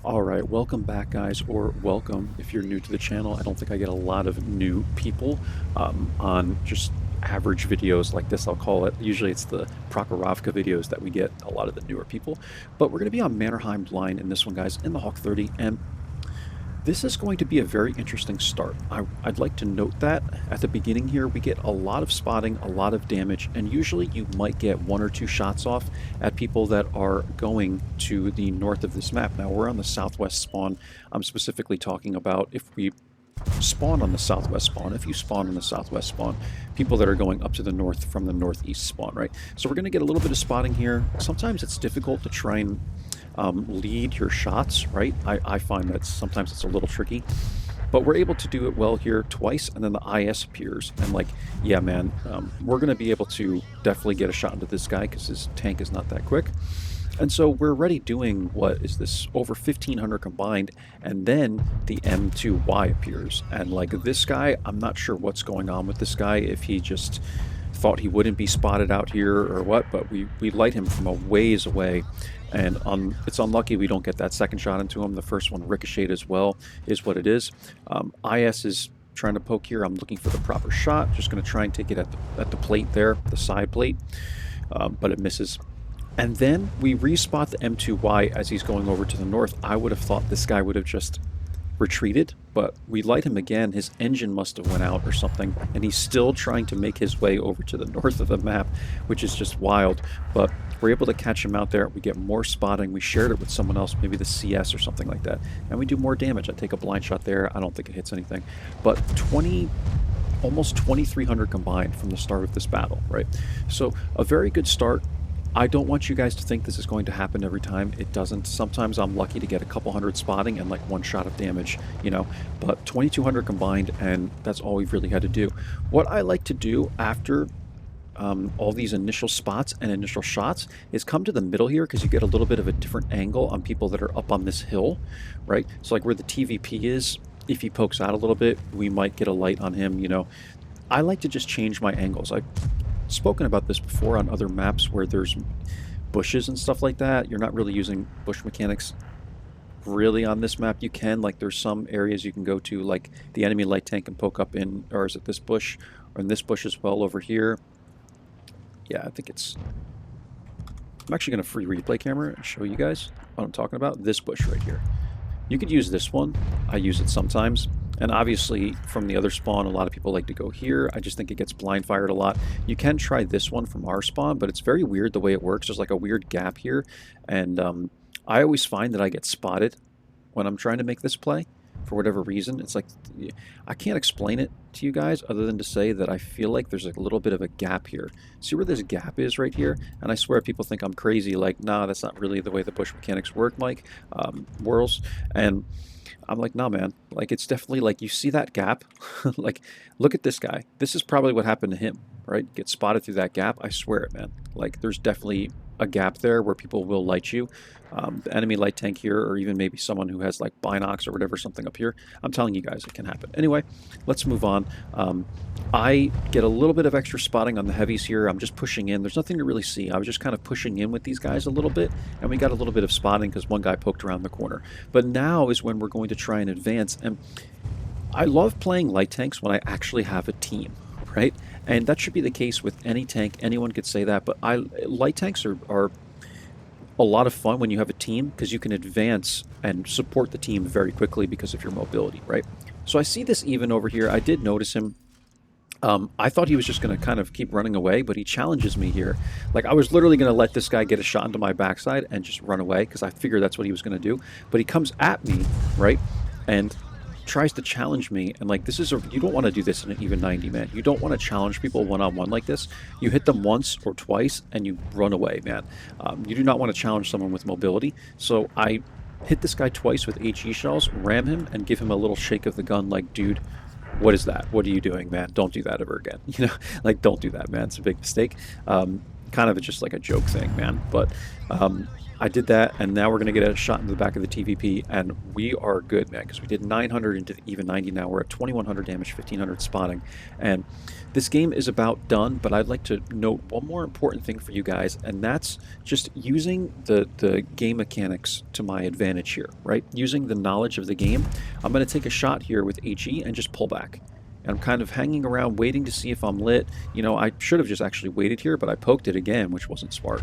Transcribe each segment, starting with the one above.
All right, welcome back, guys, or welcome if you're new to the channel. I don't think I get a lot of new people on just average videos like this, I'll call it. Usually it's the Prokhorovka videos that we get a lot of the newer people. But we're going to be on Mannerheim Blind in this one, guys, in the Hawk 30. And this is going to be a very interesting start. I'd like to note that at the beginning here, we get a lot of spotting, a lot of damage, and usually you might get one or two shots off at people that are going to the north of this map. Now, we're on the southwest spawn. I'm specifically talking about if we spawn on the southwest spawn, if you spawn on the southwest spawn, people that are going up to the north from the northeast spawn, right? So we're going to get a little bit of spotting here. Sometimes it's difficult to try and lead your shots, right? I find that sometimes it's a little tricky, but we're able to do it well here twice, and then the IS appears, and like, yeah, man, we're going to be able to definitely get a shot into this guy because his tank is not that quick. And so we're already doing, what is this, over 1,500 combined, and then the M2Y appears. And like this guy, I'm not sure what's going on with this guy, if he just thought he wouldn't be spotted out here or what, but we light him from a ways away. And it's unlucky we don't get that second shot into him. The first one ricocheted as well, is what it is. IS is trying to poke here. I'm looking for the proper shot. Just going to try and take it at the plate there, the side plate, but it misses. And then we respot the M2Y as he's going over to the north. I would have thought this guy would have just retreated, but we light him again. His engine must have went out or something, and he's still trying to make his way over to the north of the map, which is just wild. But we're able to catch him out there. We get more spotting. We shared it with someone else, maybe the CS or something like that, and we do more damage. I take a blind shot there. I don't think it hits anything, but almost 2,300 combined from the start of this battle, right? So a very good start. I don't want you guys to think this is going to happen every time. It doesn't. Sometimes I'm lucky to get a couple hundred spotting and like one shot of damage, you know, but 2,200 combined, and that's all we've really had to do. What I like to do after all these initial spots and initial shots is come to the middle here, because you get a little bit of a different angle on people that are up on this hill, right? So like where the TVP is, if he pokes out a little bit, we might get a light on him, you know. I like to just change my angles. I've spoken about this before on other maps where there's bushes and stuff like that. You're not really using bush mechanics really on this map. You can, like, there's some areas you can go to, like the enemy light tank can poke up in, or is it this bush, or in this bush as well over here. Yeah, I think it's, I'm actually going to free replay camera and show you guys what I'm talking about. This bush right here. You could use this one. I use it sometimes. And obviously, from the other spawn, a lot of people like to go here. I just think it gets blind fired a lot. You can try this one from our spawn, but it's very weird the way it works. There's like a weird gap here. And I always find that I get spotted when I'm trying to make this play. For whatever reason, it's like, I can't explain it to you guys other than to say that I feel like there's a little bit of a gap here. See where this gap is right here? And I swear people think I'm crazy, like, nah, that's not really the way the bush mechanics work, Mike. Whirls. And I'm like, nah, man, like, it's definitely like, you see that gap? Like, look at this guy. This is probably what happened to him, right? Get spotted through that gap. I swear it, man. Like, there's definitely a gap there where people will light you. The enemy light tank here, or even maybe someone who has like binocs or whatever, something up here. I'm telling you guys, it can happen. Anyway, let's move on. I get a little bit of extra spotting on the heavies here. I'm just pushing in. There's nothing to really see. I was just kind of pushing in with these guys a little bit, and we got a little bit of spotting because one guy poked around the corner. But now is when we're going to try and advance. And I love playing light tanks when I actually have a team, right? And that should be the case with any tank. Anyone could say that, but light tanks are a lot of fun when you have a team, because you can advance and support the team very quickly because of your mobility, right? So I see this even over here. I did notice him. I thought he was just going to kind of keep running away, but he challenges me here. Like, I was literally going to let this guy get a shot into my backside and just run away, because I figured that's what he was going to do. But he comes at me, right, and tries to challenge me. And like, this is you don't want to do this in an even 90, man. You don't want to challenge people one-on-one like this. You hit them once or twice and you run away, man. You do not want to challenge someone with mobility. So I hit this guy twice with HE shells, ram him, and give him a little shake of the gun like, dude, what is that? What are you doing, man? Don't do that ever again. You know, like, don't do that, man. It's a big mistake. kind of just like a joke thing, man. But I did that, and now we're going to get a shot in the back of the TVP, and we are good, man, because we did 900 into the even 90 now. We're at 2100 damage, 1500 spotting, and this game is about done, but I'd like to note one more important thing for you guys, and that's just using the game mechanics to my advantage here, right? Using the knowledge of the game. I'm going to take a shot here with HE and just pull back. And I'm kind of hanging around waiting to see if I'm lit. You know, I should have just actually waited here, but I poked it again, which wasn't smart.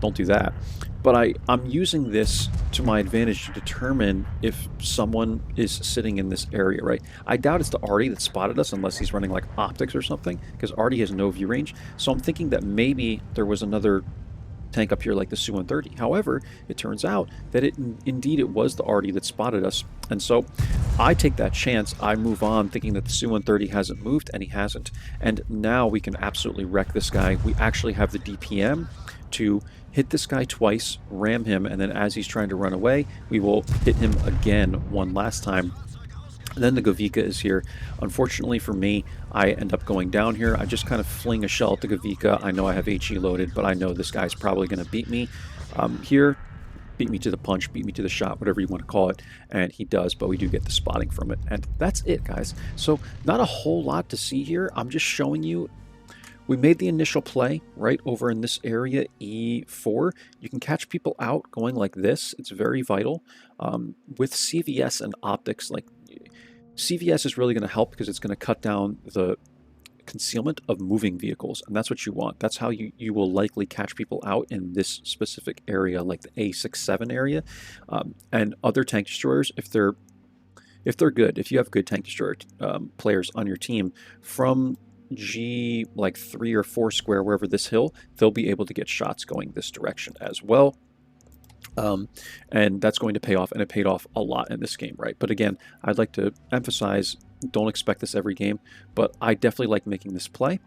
Don't do that. But I'm using this to my advantage to determine if someone is sitting in this area, right? I doubt it's the Artie that spotted us unless he's running like optics or something, because Artie has no view range. So I'm thinking that maybe there was another tank up here like the Su-130. However, it turns out that indeed it was the Artie that spotted us. And so I take that chance. I move on thinking that the Su-130 hasn't moved, and he hasn't. And now we can absolutely wreck this guy. We actually have the DPM to hit this guy twice, ram him, and then as he's trying to run away, we will hit him again one last time. And then the HWK is here. Unfortunately for me, I end up going down here. I just kind of fling a shell at the HWK. I know I have HE loaded, but I know this guy's probably going to beat me. Here, beat me to the punch, beat me to the shot, whatever you want to call it. And he does, but we do get the spotting from it. And that's it, guys. So not a whole lot to see here. I'm just showing you. We made the initial play right over in this area, E4. You can catch people out going like this. It's very vital. With CVS and optics, like CVS is really going to help because it's going to cut down the concealment of moving vehicles, and that's what you want. That's how you will likely catch people out in this specific area, like the A67 area. And other tank destroyers, if they're good, if you have good tank destroyer players on your team, from G like 3 or 4 square, wherever this hill, they'll be able to get shots going this direction as well. And that's going to pay off, and it paid off a lot in this game, right? But again, I'd like to emphasize, don't expect this every game, but I definitely like making this play.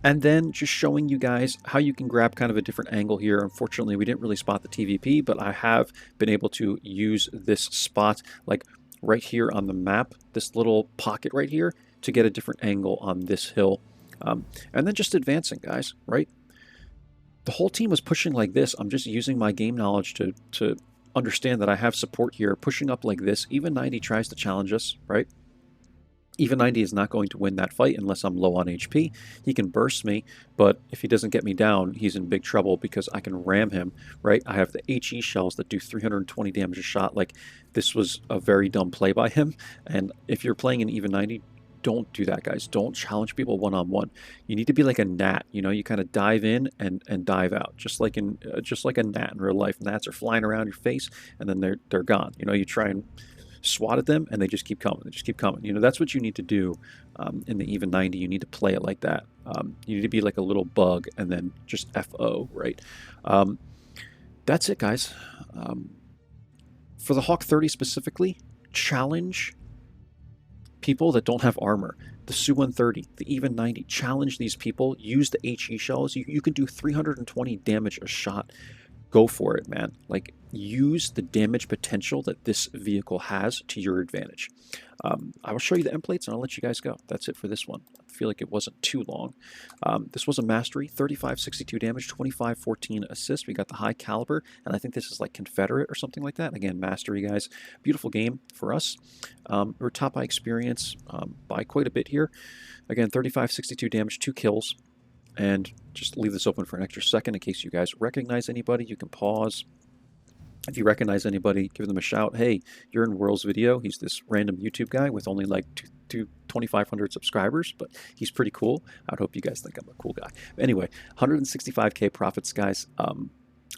And then just showing you guys how you can grab kind of a different angle here. Unfortunately, we didn't really spot the TVP, but I have been able to use this spot, like right here on the map, this little pocket right here, to get a different angle on this hill. And then just advancing, guys, right? The whole team was pushing like this. I'm just using my game knowledge to understand that I have support here, pushing up like this. Even 90 tries to challenge us, right? Even 90 is not going to win that fight unless I'm low on HP. He can burst me, but if he doesn't get me down, he's in big trouble because I can ram him, right? I have the HE shells that do 320 damage a shot. Like, this was a very dumb play by him. And if you're playing an even 90, don't do that, guys. Don't challenge people one-on-one. You need to be like a gnat, you know. You kind of dive in and dive out, just like a gnat in real life. Gnats are flying around your face, and then they're gone. You know, you try and swat at them, and they just keep coming. They just keep coming. You know, that's what you need to do in the even 90. You need to play it like that. You need to be like a little bug, and then just FO, right? That's it, guys. For the Hawk 30 specifically, challenge people that don't have armor. The Su-130, the even 90, challenge these people. Use the HE shells. You can do 320 damage a shot. Go for it, man. Like, use the damage potential that this vehicle has to your advantage. I will show you the templates and I'll let you guys go. That's it for this one. I feel like it wasn't too long. This was a mastery, 3562 damage, 2514 assist. We got the high caliber, and I think this is like Confederate or something like that. Again, mastery, guys. Beautiful game for us. We're top by experience by quite a bit here. Again, 3562 damage, 2 kills. And just leave this open for an extra second in case you guys recognize anybody. You can pause. If you recognize anybody, give them a shout. Hey, you're in Whirls video. He's this random YouTube guy with only like 2,500 subscribers, but he's pretty cool. I'd hope you guys think I'm a cool guy. But anyway, 165K profits, guys.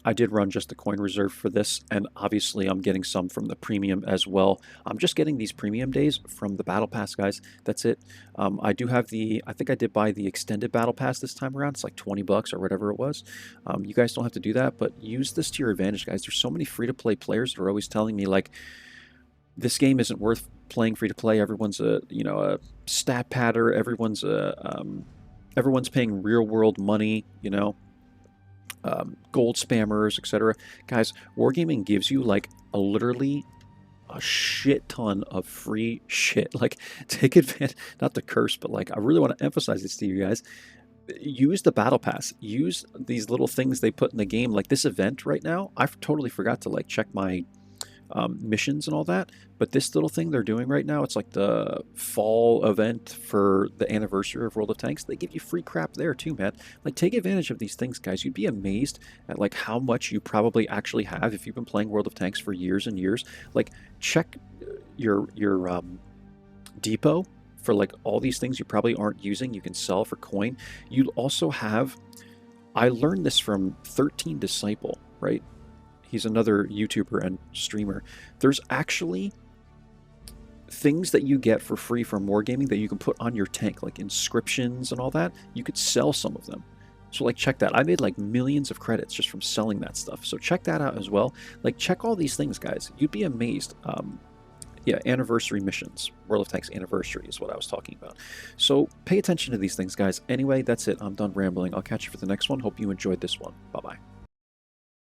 I did run just the coin reserve for this, and obviously I'm getting some from the premium as well. I'm just getting these premium days from the battle pass, guys. That's it. I do have I think I did buy the extended battle pass this time around. It's like 20 bucks or whatever it was. You guys don't have to do that, but use this to your advantage, guys. There's so many free-to-play players that are always telling me, like, this game isn't worth playing free-to-play. Everyone's a stat patter. Everyone's paying real-world money, gold spammers, etc. Guys, wargaming gives you like literally a shit ton of free shit. Like, take advantage, not the curse, but like, I really want to emphasize this to you guys. use the battle pass. Use these little things they put in the game, like this event right now. I totally forgot to like check my missions and all that, but this little thing they're doing right now, it's like the fall event for the anniversary of World of Tanks. They give you free crap there too, man. Like, take advantage of these things, guys. You'd be amazed at like how much you probably actually have if you've been playing World of Tanks for years and years. Like, check your depot for like all these things you probably aren't using. You can sell for coin. You also have, I learned this from 13 Disciple, right? He's another YouTuber and streamer. There's actually things that you get for free from Wargaming that you can put on your tank, like inscriptions and all that. You could sell some of them. So like, check that. I made like millions of credits just from selling that stuff. So check that out as well. Like, check all these things, guys. You'd be amazed. Yeah, anniversary missions. World of Tanks anniversary is what I was talking about. So pay attention to these things, guys. Anyway, that's it. I'm done rambling. I'll catch you for the next one. Hope you enjoyed this one. Bye-bye.